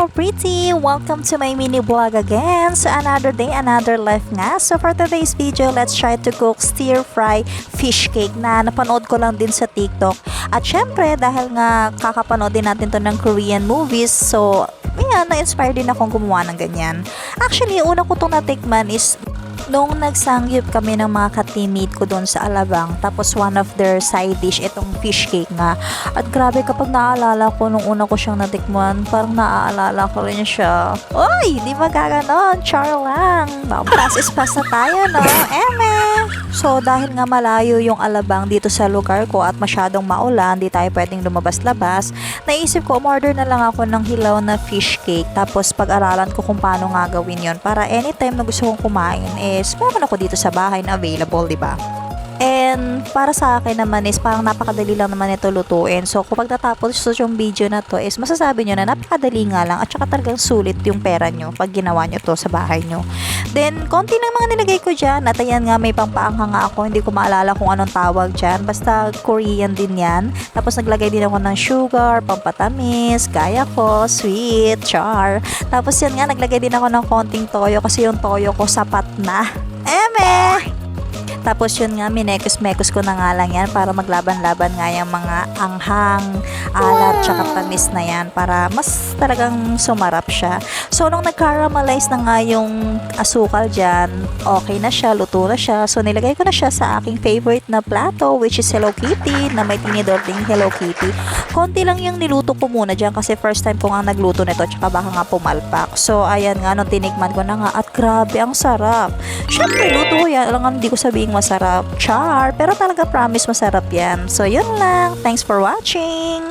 pretty! Welcome to my mini vlog again. So another day, another life nga. So for today's video, let's try to cook stir-fry fish cake na napanood ko lang din sa TikTok. At syempre, dahil nga kakapanood din natin to ng Korean movies, so ayan, na-inspire din akong gumawa ng ganyan. Actually, una ko itong natikman is nung nagsangyup kami ng mga ka-teammate ko doon sa Alabang, tapos one of their side dish itong fish cake nga. At grabe, kapag naaalala ko nung una ko siyang natikman, parang naaalala ko rin siya. Uy, di ba gaganon? Char lang. Pass is pass na tayo, no? Eme! So, dahil nga malayo yung Alabang dito sa lugar ko at masyadong maulan, di tayo pwedeng lumabas-labas, naisip ko, umorder na lang ako ng hilaw na fish cake. Tapos, pag-aralan ko kung paano nga gawin yon para anytime na gusto kong kumain, meron ako dito sa bahay na available, di ba? And para sa akin naman is parang napakadali lang naman ito lutuin. So kapag natapos yung video na to is masasabi nyo na napakadali nga lang at saka talagang sulit yung pera nyo pag ginawa nyo to sa bahay nyo. Then konti lang mga nilagay ko dyan at ayan nga, may pampaanghang nga ako, hindi ko maalala kung anong tawag dyan, basta Korean din yan. Tapos naglagay din ako ng sugar, pampatamis, gaya ko, sweet, char. Tapos yan nga, naglagay din ako ng konting toyo kasi yung toyo ko sapat na. Eme! Tapos yun nga, minekos-mekos ko na nga lang yan para maglaban-laban nga yung mga anghang, alat, tsaka tamis na yan para mas talagang sumarap siya. So, nung nag-caramelize na nga yung asukal dyan, okay na siya, luto na siya. So, nilagay ko na siya sa aking favorite na plato, which is Hello Kitty, na may tinidor ding Hello Kitty. Konti lang yung niluto ko muna dyan kasi first time ko nga nagluto nito, tsaka baka nga pumalpak. So, ayan nga, nung tinikman ko na nga, at grabe, ang sarap. Syempre, luto ko yan. Alam, hindi ko sabihin masarap, char, pero talaga promise masarap yan. So, yun lang. Thanks for watching!